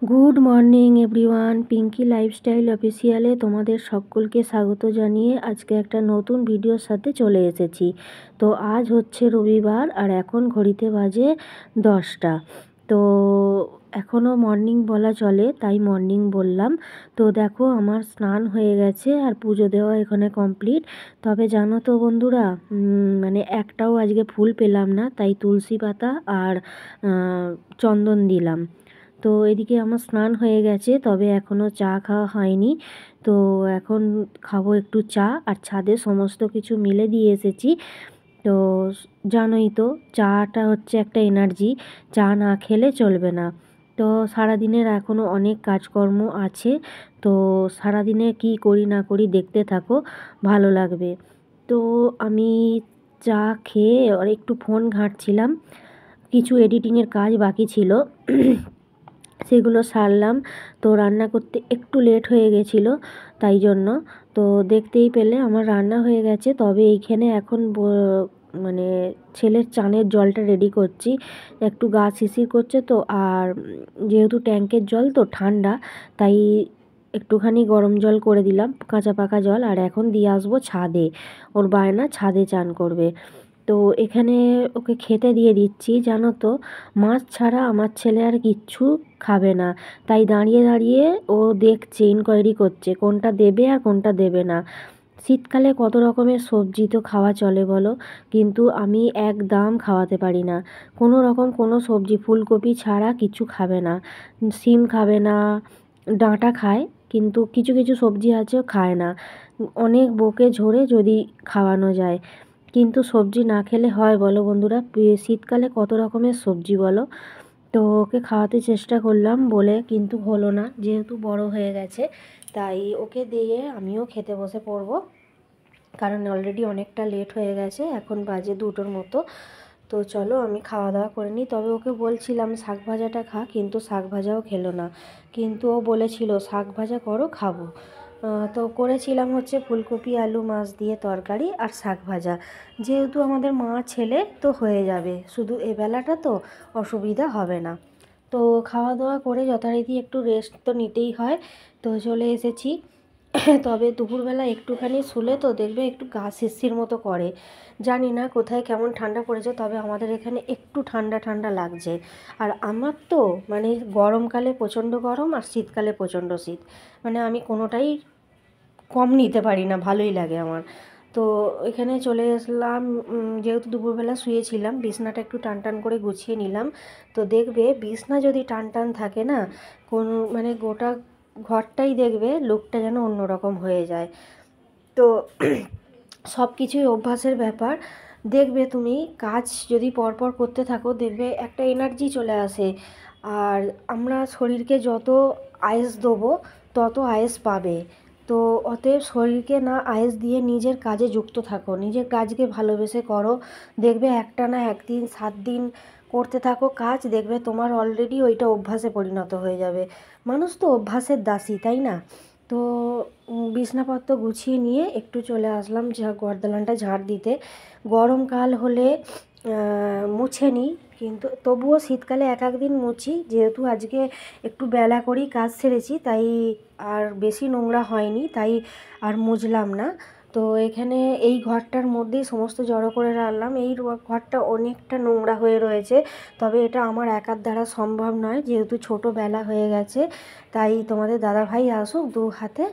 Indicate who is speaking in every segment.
Speaker 1: Good morning everyone, Pinky lifestyle অফিসিয়ালে তোমাদের সকলকে স্বাগত জানিয়ে আজকে একটা নতুন ভিডিওর সাথে চলে এসেছি। তো আজ হচ্ছে রবিবার আর এখন ঘড়িতে বাজে 10টা। তো এখনও মর্নিং বলা চলে, তাই মর্নিং বললাম। তো দেখো আমার স্নান হয়ে গেছে আর পুজো দেওয়া এখানে কমপ্লিট। তবে জানো তো বন্ধুরা, মানে একটাও আজকে ফুল পেলাম না, তাই তুলসী পাতা আর চন্দন দিলাম। তো এদিকে আমার স্নান হয়ে গেছে, তবে এখনও চা খাওয়া হয়নি। তো এখন খাবো একটু চা, আর ছাদে সমস্ত কিছু মিলে দিয়ে এসেছি। তো জানোই তো, চাটা হচ্ছে একটা এনার্জি, চা না খেলে চলবে না। তো সারাদিনের এখনও অনেক কাজকর্ম আছে, তো সারাদিনে কি করি না করি দেখতে থাকো, ভালো লাগবে। তো আমি চা খেয়ে আর একটু ফোন ঘাঁটছিলাম, কিছু এডিটিংয়ের কাজ বাকি ছিল সেগুলো সারলাম। তো রান্না করতে একটু লেট হয়ে গেছিলো, তাই জন্য। তো দেখতেই পেলে আমার রান্না হয়ে গেছে। তবে এইখানে এখন মানে ছেলের চানের জলটা রেডি করছি। একটু গা শিরশির করছে তো, আর যেহেতু ট্যাঙ্কের জল তো ঠান্ডা, তাই একটুখানি গরম জল করে দিলাম, কাঁচা পাকা জল। আর এখন দিয়ে আসবো ছাদে, ওর বায়না ছাদে চান করবে। তো এখানে ওকে খেতে দিয়ে দিচ্ছি। জানো তো, মাছ ছাড়া আমার ছেলে আর কিচ্ছু খাবে না, তাই দাঁড়িয়ে দাঁড়িয়ে ও দেখছে, ইনকোয়ারি করছে কোনটা দেবে আর কোনটা দেবে না। শীতকালে কত রকমের সবজি তো খাওয়া চলে বলো, কিন্তু আমি একদম খাওয়াতে পারি না কোনো রকম কোনো সবজি। ফুলকপি ছাড়া কিছু খাবে না, শিম খাবে না, ডাঁটা খায়, কিন্তু কিছু কিছু সবজি আছে ও খায় না। অনেক বকে ঝরে যদি খাওয়ানো যায়, কিন্তু সবজি না খেলে হয় বলো বন্ধুরা? শীতকালে কত রকমের সবজি বলো। তো ওকে খাওয়াতে চেষ্টা করলাম বলে, কিন্তু হলো না, যেহেতু বড় হয়ে গেছে, তাই ওকে দিয়ে আমিও খেতে বসে পড়বো। কারণ অলরেডি অনেকটা লেট হয়ে গেছে, এখন বাজে 2টোর মতো। তো চলো আমি খাওয়া দাওয়া করে নিই। তবে ওকে বলছিলাম শাক ভাজাটা খা, কিন্তু শাক ভাজাও খেলো না। কিন্তু ও বলেছিল শাক ভাজা করো, খাবো। তো করেছিলাম হচ্ছে ফুলকপি আলু মাছ দিয়ে তরকারি আর শাক ভাজা। যেহেতু আমাদের মা ছেলে তো হয়ে যাবে, শুধু এবেলাটা তো অসুবিধা হবে না। তো খাওয়া দাওয়া করে যথারীতি একটু রেস্ট তো নিতেই হয়, তো চলে এসেছি। তবে দুপুরবেলা একটুখানি শুলে তো দেখবে একটু গা শিরশির মতো করে। জানি না কোথায় কেমন ঠান্ডা পড়েছে, তবে আমাদের এখানে একটু ঠান্ডা ঠান্ডা লাগছে। আর আমার তো মানে গরমকালে প্রচণ্ড গরম আর শীতকালে প্রচণ্ড শীত, মানে আমি কোনোটাই কম নিতে পারি না, ভালোই লাগে আমার। তো এখানে চলে আসলাম, যেহেতু দুপুরবেলা শুয়েছিলাম, বিছনাটা একটু টান টান করে গুছিয়ে নিলাম। তো দেখবে বিছনা যদি টান টান থাকে না, কোন মানে গোটা ঘরটাই দেখবে লুকটা যেন অন্যরকম হয়ে যায়। তো সব কিছুই অভ্যাসের ব্যাপার। দেখবে তুমি কাজ যদি পরপর করতে থাকো, দেখবে একটা এনার্জি চলে আসে। আর আমরা শরীরকে যত আয়েস দেবো তত আয়েস পাবে। তো অতএব শরীরকে না আয়েস দিয়ে নিজের কাজে যুক্ত থাকো, নিজের কাজকে ভালোবেসে করো। দেখবে একটা না একদিন 7 দিন করতে থাকো কাজ, দেখবে তোমার অলরেডি ওইটা অভ্যাসে পরিণত হয়ে যাবে। মানুষ তো অভ্যাসের দাসী, তাই না? তো বিছনাপত্র গুছিয়ে নিয়ে একটু চলে আসলাম ঘর দালানটা ঝাড় দিতে। গরমকাল হলে মুছে নিই, কিন্তু তবুও শীতকালে এক দিন মুছি। যেহেতু আজকে একটু বেলা করেই কাজ সেরেছি, তাই আর বেশি নোংরা হয়নি, তাই আর মুছলাম না। তো এখানে এই ঘরটার মধ্যেই সমস্ত জড়ো করে রাখলাম। এই ঘরটা অনেকটা নোংরা হয়ে রয়েছে, তবে এটা আমার একার দ্বারা সম্ভব নয়, যেহেতু ছোটো বেলা হয়ে গেছে। তাই তোমাদের দাদাভাই আসুক, হাতে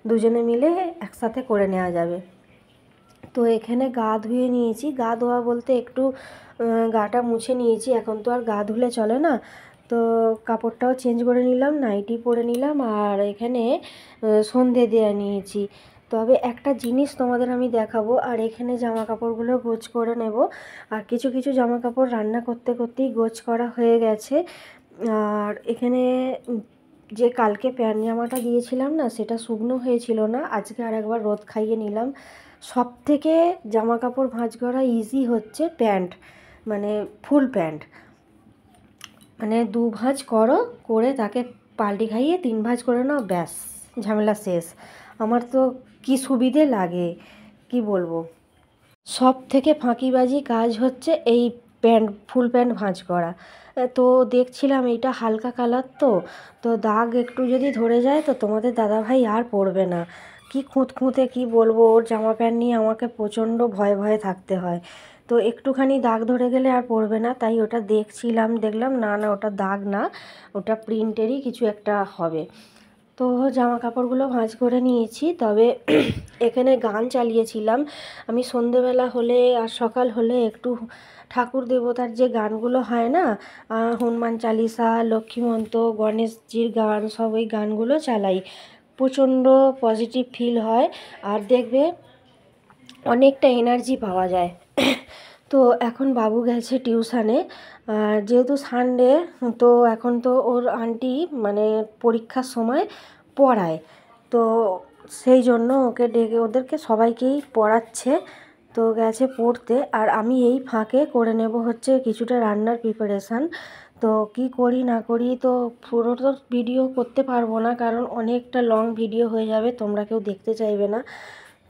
Speaker 1: দুজনে মিলে একসাথে করে নেওয়া যাবে। তো এখানে গা ধুয়ে নিয়েছি, গা ধোয়া বলতে একটু গাটা মুছে নিয়েছি, এখন তো আর গা ধুলে চলে না। তো কাপড়টাও চেঞ্জ করে নিলাম, নাইটি পরে নিলাম, আর এখানে সন্ধে দেওয়া নিয়েছি। তবে একটা জিনিস তোমাদের আমি দেখাবো, আর এখানে জামা কাপড়গুলো গোছ করে নেব। আর কিছু কিছু জামা কাপড় রান্না করতে করতেই গোছ করা হয়ে গেছে। আর এখানে যে কালকে প্যান্ট জামাটা দিয়েছিলাম না, সেটা শুকনো হয়েছিল না, আজকে আর একবার রোদ খাইয়ে নিলাম। সব থেকে জামা কাপড় ভাঁজ করা ইজি হচ্ছে প্যান্ট, মানে ফুল প্যান্ট। মানে 2 ভাঁজ করো, করে তাকে পাল্টি খাইয়ে 3 ভাঁজ করে নাও, ব্যাস ঝামেলা শেষ। আমার তো কি সুবিধে লাগে কি বলবো। সব থেকে ফাঁকিবাজি কাজ হচ্ছে এই প্যান্ট ফুল প্যান্ট ভাঁজ করা। তো দেখছিলাম এইটা হালকা কালার, তো দাগ একটু যদি ধরে যায় তো তোমাদের দাদাভাই আর পরবে না। কি খুঁতখুঁতে কি বলবো, ওর জামা প্যান্ট নিয়ে আমাকে প্রচণ্ড ভয়ে ভয়ে থাকতে হয়। তো একটুখানি দাগ ধরে গেলে আর পরবে না, তাই ওটা দেখলাম না না ওটা দাগ না, ওটা প্রিন্টেরই কিছু একটা হবে। তো জামা কাপড়গুলো ভাঁজ করে নিয়েছি, তবে এখানে গান চালিয়েছিলাম আমি। সন্ধেবেলা হলে আর সকাল হলে একটু ঠাকুর দেবতার যে গানগুলো হয় না, হনুমান চালিসা, লক্ষ্মীমন্ত, গণেশজির গান, সব ওই গানগুলো চালাই। প্রচণ্ড পজিটিভ ফিল হয়, আর দেখবে অনেকটা এনার্জি পাওয়া যায়। তো এখন বাবু গেছে টিউশানে, যেহেতু সানডে, তো এখন তো ওর আন্টি মানে পরীক্ষার সময় পড়ায়, তো সেই জন্য ওকে ডেকে ওদেরকে সবাইকেই পড়াচ্ছে। তো গেছে পড়তে, আর আমি এই ফাঁকে করে নেব হচ্ছে কিছুটা রান্নার প্রিপারেশান। তো কি করি না করি তো পুরো তো ভিডিও করতে পারবো না, কারণ অনেকটা লং ভিডিও হয়ে যাবে, তোমরা কেউ দেখতে চাইবে না।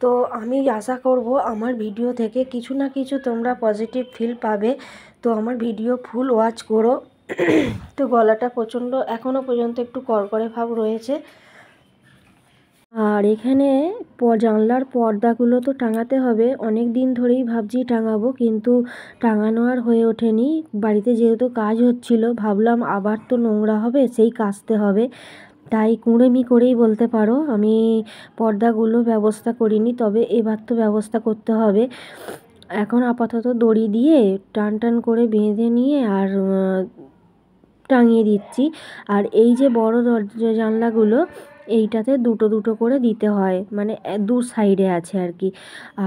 Speaker 1: তো আমি আশা করব আমার ভিডিও থেকে কিছু না কিছু তোমরা পজিটিভ ফিল পাবে। তো আমার ভিডিও ফুল ওয়াচ করো। তো গলাটা প্রচণ্ড এখনও পর্যন্ত একটু কড়কড়ে ভাব রয়েছে। আর এখানে জানলার পর্দাগুলো তো টাঙাতে হবে, অনেক দিন ধরেই ভাবছি টাঙাবো, কিন্তু টাঙানো আর হয়ে ওঠেনি। বাড়িতে যেহেতু কাজ হচ্ছিল, ভাবলাম আবার তো নোংরা হবে, সেই কাচতে হবে, তাই কুঁড়েমি করেই বলতে পারো আমি পর্দাগুলো ব্যবস্থা করিনি, তবে এবার তো ব্যবস্থা করতে হবে। এখন আপাতত দড়ি দিয়ে টান টান করে বেঁধে নিয়ে আর টাঙিয়ে দিচ্ছি। আর এই যে বড় দরজা জানলাগুলো, এইটাতে দুটো দুটো করে দিতে হয়, মানে দু সাইডে আছে আর কি।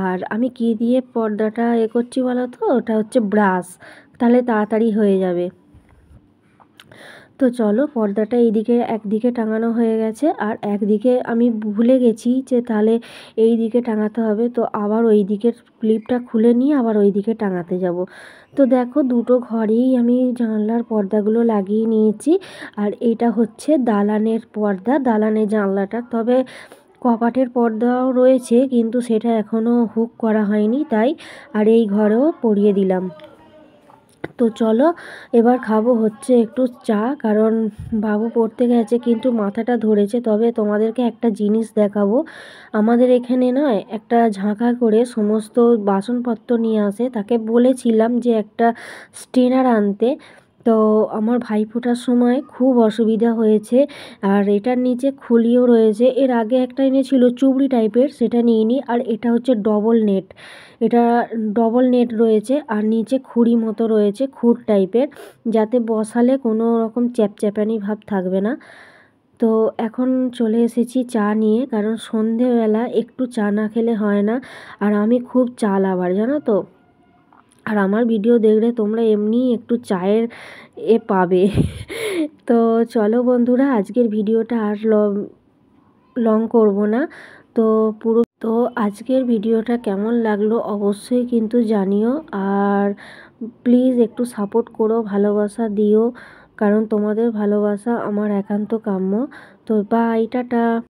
Speaker 1: আর আমি কি দিয়ে পর্দাটা করছি বলো তো, ওটা হচ্ছে ব্রাশ, তাহলে তাড়াতাড়ি হয়ে যাবে। তো চলো, পর্দাটা এইদিকে একদিকে টাঙানো হয়ে গেছে, আর একদিকে আমি ভুলে গেছি যে তাহলে এই দিকে টাঙাতে হবে, তো আবার ওই দিকের ক্লিপটা খুলে নিয়ে আবার ওই দিকে টাঙাতে যাব। তো দেখো, দুটো ঘরেই আমি জানলার পর্দাগুলো লাগিয়ে নিয়েছি। আর এটা হচ্ছে দালানের পর্দা, দালানের জানলাটা, তবে কপাটের পর্দাও রয়েছে, কিন্তু সেটা এখনও হুক করা হয়নি, তাই আর এই ঘরেও পরিয়ে দিলাম। তো চলো, এবার খাবো হচ্ছে একটু চা, কারণ বাবু পড়তে গেছে কিন্তু মাথাটা ধরেছে। তবে তোমাদেরকে একটা জিনিস দেখাবো, আমাদের এখানে নয় একটা ঝাঁকা করে সমস্ত বাসনপত্র নিয়ে আসে, তাকে বলেছিলাম যে একটা স্ট্রেনার আনতে। তো আমার ভাইফোঁটার সময় খুব অসুবিধা হয়েছে, আর এটার নিচে খুলিও রয়েছে। এর আগে একটা এনেছিল চুবড়ি টাইপের, সেটা নিইনি। আর এটা হচ্ছে ডবল নেট, এটা ডবল নেট রয়েছে, আর নিচে খুঁড়ি মতো রয়েছে, খুঁড় টাইপের, যাতে বসালে কোনো রকম চ্যাপচ্যাপানি ভাব থাকবে না। তো এখন চলে এসেছি চা নিয়ে, কারণ সন্ধেবেলা একটু চা না খেলে হয় না। আর আমি খুব চা লাভার, জানো তো। আর আমার ভিডিও দেখলে তোমরা এমনি একটু চায়ের পাবে। তো চলো বন্ধুরা, আজকের ভিডিওটা আর লং করব না। তো আজকের ভিডিওটা কেমন লাগলো অবশ্যই কিন্তু জানিও, আর প্লিজ একটু সাপোর্ট করো, ভালোবাসা দিও, কারণ তোমাদের ভালোবাসা আমার একান্ত কাম্য। তো বাই, টাটা।